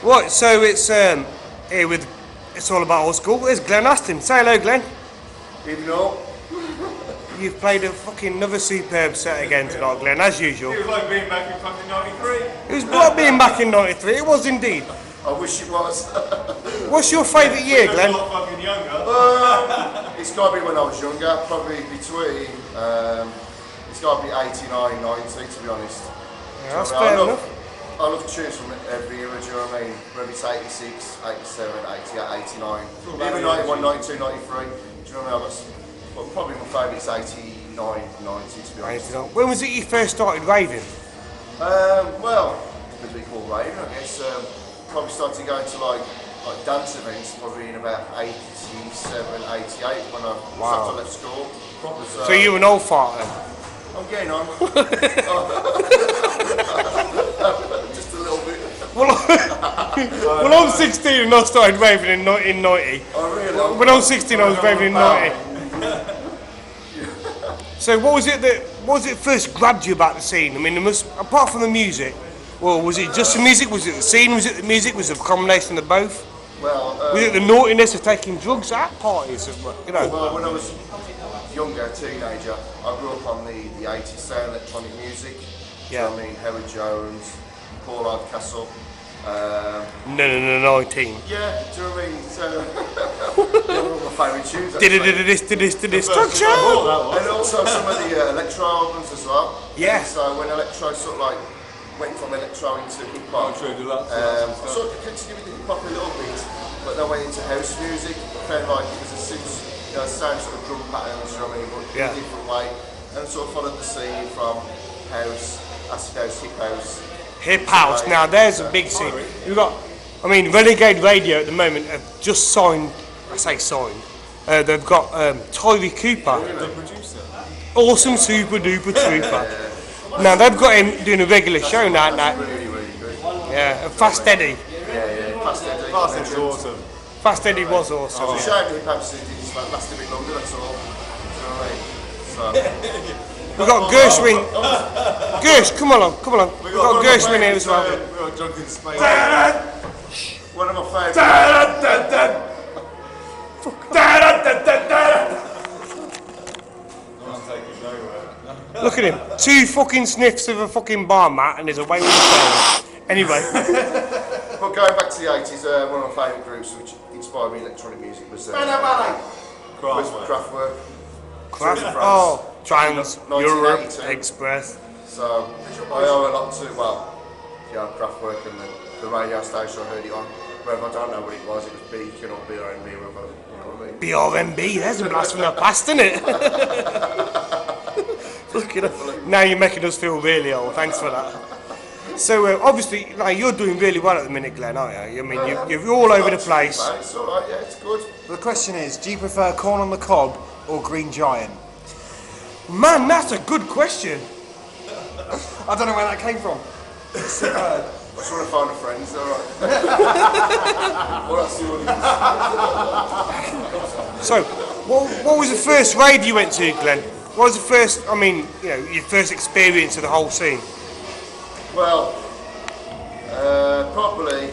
What? So it's here with it's all about old school. There's Glenn Aston. Say hello, Glenn. Even though You've played a fucking another superb set again tonight, Glenn, as usual. It was like being back in fucking 93. It was like being back in '93. It was indeed. I wish it was. What's your favourite year, Because Glenn? you're not fucking younger. It's got to be when I was younger, probably between. It's got to be 89, 90, to be honest. Yeah, that's Do you know fair what I mean? enough. I love tunes from every era, do you know what I mean? Whether it's 86, 87, 88, 89, even 91, 92, 93. Do you know what I mean? Well, probably my favourite's 89, 90, to be honest. When was it you first started raving? Well, as we call raving, I guess. Probably started going to like dance events probably in about 87, 88 when I started left school. So you were an old fart then? I'm getting on. Just a little bit. Well, I'm 16 and I started raving in 90. Oh really? When I was 16 I was raving in 90. So what was it first grabbed you about the scene? I mean, it must, apart from the music, well, was it just the music? Was it the scene? Was it the music? Was it a combination of both? Well, Was it the naughtiness of taking drugs at parties? You know? well, when I was younger, teenager, I grew up on the 80s sound, electronic music. Yeah. So, I mean, Howard Jones, Paul Hardcastle. No, 19. Yeah, do you know what I mean? So, they're all my favourite tunes. Did this structure? And also some of the electro albums as well. Yeah. So when electro sort of like went from electro into hip hop, sort of continued with hip hop a little bit, but then went into house music. I felt like it was a same sort of drum patterns, you know what I mean, but in a different way, and sort of followed the scene from house, acid house, hip house. Hip house. Now there's a big scene. You've got, I mean, Renegade Radio at the moment have just signed. I say signed. They've got Tyree Cooper, The producer. awesome super duper trooper. Now they've got him doing a regular show now. Really, really good. Yeah, and Fast Eddie. Yeah, Fast Eddie. Fast Eddie's awesome. Fast Eddie was awesome. It's a shame hip house didn't last a bit longer, that's all. Do you know what I mean? So. We've got Gershwin. Gersh, come along. We've got Gershwin here as well. We've got Drunken Space. One of my favourites. Look at him. 2 fucking sniffs of a fucking bar mat and he's away with the phone. Anyway. But going back to the 80s, one of my favourite groups which inspired me in electronic music was Kraftwerk. Oh, Trans, Europe, 1982. Express. So I owe a lot to, Kraftwerk and the radio station I heard it on. Whether I don't know what it was Beacon or BRNB or whatever, you know what I mean? BRMB, there's a blast from the past, isn't it? Look at it. Now you're making us feel really old, thanks for that. So obviously, like, you're doing really well at the minute, Glenn, aren't you? I mean, you're all over the place. It's alright, yeah, it's good. The question is, do you prefer corn on the cob or green giant? Man, that's a good question. I don't know where that came from. I just want to find a friend, is that alright? Or else you wouldn't. So, what was the first rave you went to, Glenn? What was the first, I mean, you know, your first experience of the whole scene? Well, probably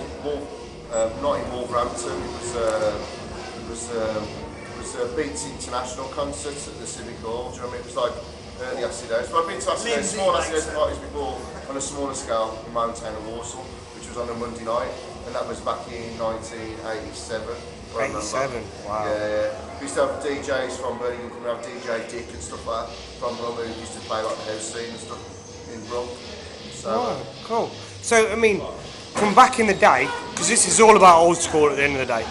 not in Wolverhampton. It was a Beats International concert at the Civic Hall. Do you know what I mean? It was like early acid house. But I've been to small acid house parties before on a smaller scale in my own town of Warsaw, which was on a Monday night, and that was back in 1987. 87, wow. Yeah. We used to have DJs from Birmingham, we have DJ Dick and stuff like that from Brum, who used to play like the house scene and stuff in Brum. So, Cool. So, I mean, from back in the day, because this is all about old school at the end of the day,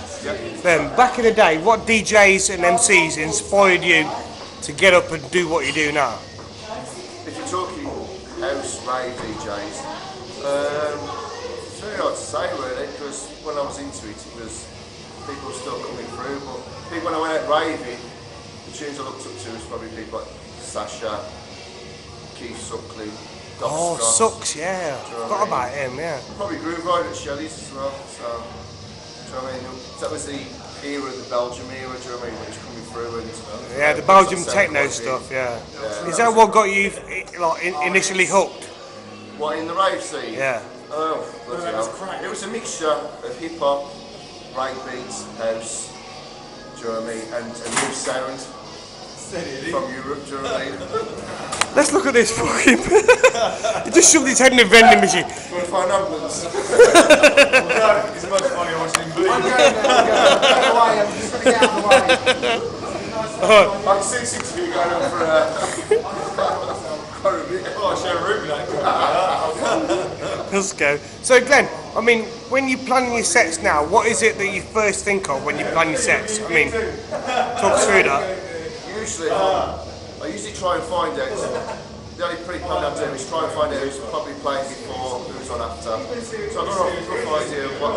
back in the day, what DJs and MCs inspired you to get up and do what you do now? if you're talking house rave DJs, it's very hard to say really, because when I was into it, people were still coming through, but when I went out raving, the tunes I looked up to was probably people like Sasha, Keith Suckley, Doc Oh, Scott. Sucks, yeah. Do you know what Forgot I mean? about him, yeah. Probably Groove Rider at Shelley's as well, so, do you know what I mean? That was the era, the Belgium era, do you know what I mean, when it was coming through and... Yeah, the Belgium techno stuff, yeah. Is that what got you initially hooked? What, in the rave scene? Yeah. Oh, bloody hell. It was a mixture of hip hop, breakbeats, house, do you know what I mean, and new sound from Europe, do you know what I mean? Let's look at this fucking. He just shoved his head in a vending machine. You want to find ambulance? It's much funnier watching him bleed. I'm just going to get out of the way. I can see 6 of you going on for quite a bit. Oh, I share a room with that. Let's go. So Glenn, I mean, when you plan your sets now, what is it that you first think of when you plan your sets? I mean, talk us through that. Usually, I usually try and find out. The only pre-plan I do is try and find out who's probably played before, who's on after. So I've got a rough idea of what.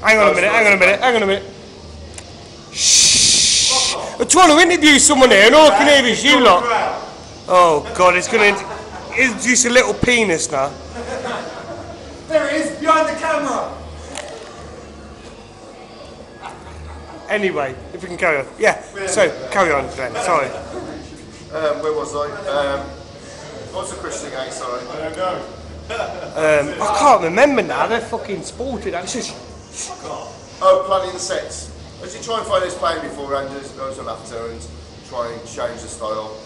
Hang on a minute. Shh! I'm trying to interview someone here, and all I can hear is you lot. Oh God, it's going to introduce a little penis now. There it is, behind the camera. Anyway, if we can carry on. Yeah, so carry on, Glenn. Sorry. Where was I? What's the question again? Sorry. I don't know. I can't remember now. They're fucking sported. It's just. Oh, planning the sets. As you try and find who's playing beforehand, who's on after, and try and change the style.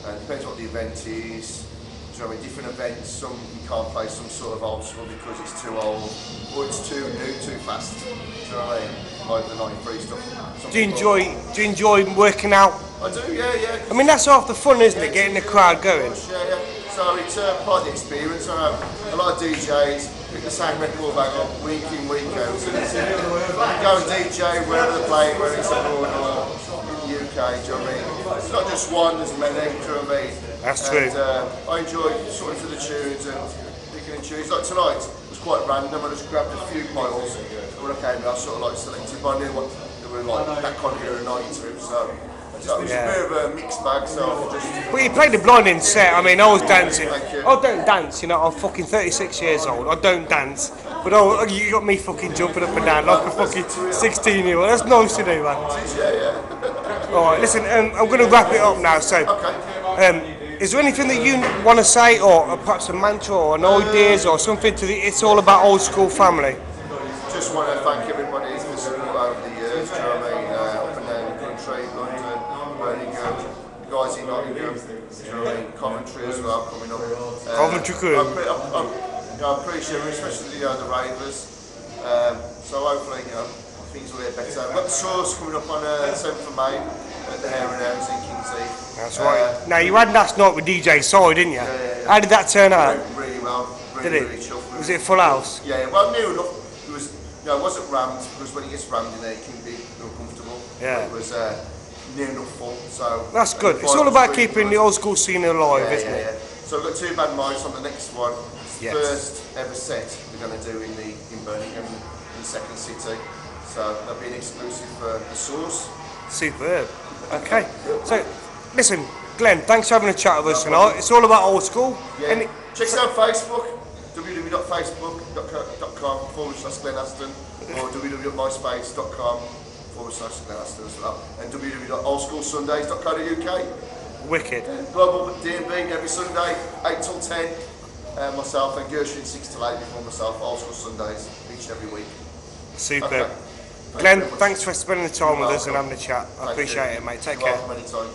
And depends what the event is. Do you know what I mean? Different events, some you can't play some sort of old school because it's too old, or it's too new, too fast. Do you know what I mean? Like the 93 stuff. Some Do you people- enjoy working out? I do, yeah. I mean, that's half the fun, isn't it? Getting the crowd going. Yeah. So it's part of the experience. I know a lot of DJs pick the same record back up week in, week out. And go and DJ wherever they're playing, whether it's abroad or in the UK, do you know what I mean? It's not just one, there's many, do you know what I mean? That's true. I enjoy sorting through the tunes and picking and choosing. Like tonight, it was quite random. I just grabbed a few piles. And when I came out, I sort of like selected, but I knew what they were like, that kind of era night to. So it was a bit of a mixed bag, so I just... But you played the blinding set. I mean, I was dancing. Thank you. I don't dance, you know. I'm fucking 36 years old. I don't dance. But you got me fucking jumping up and down like a fucking 16-year-old. That's nice to do, man. Yeah. All right, listen. I'm going to wrap it up now. So, is there anything that you want to say, or perhaps a mantra, or an ideas, or something to the It's All About Old School family? Just want to thank everybody for support over the years, do you know what I mean? Up and down the country, London, Birmingham, the guys in Nottingham, do you know what I mean? Coventry as well coming up. Coventry crew. I appreciate it, especially the ravers. So hopefully, things will get better. We've got the Source coming up on 7th of May at the Hare and Hounds in Kingsley. That's right. Now, you had last night with DJ Soy, didn't you? Yeah. How did that turn out? Really well. Did it? Really chuffed. Was it a full house? Yeah, well, near enough. It was, it wasn't rammed because when it gets rammed in there, it can be uncomfortable. Yeah. But it was near enough full. So That's good. It's all about keeping the old school scene alive, isn't it? Yeah. So we've got 2 band mics on the next one. Yes. First ever set we're going to do in Birmingham, in the second city. So that'll be an exclusive for the Source. Superb. Okay. So, listen, Glenn, thanks for having a chat with us tonight. It's all about old school. Yeah. Check us out on Facebook, www.facebook.com/Glenn Aston, or www.myspace.com/Glenn Aston as well, and www.oldschoolsundays.co.uk. Wicked. Global D&B every Sunday, 8 till 10. Myself and Gershwin 6 till 8 before myself, Old School Sundays, each and every week. Superb. Okay. Glenn, thanks for spending the time with us and having a chat. I appreciate it, mate. Take care. Anytime.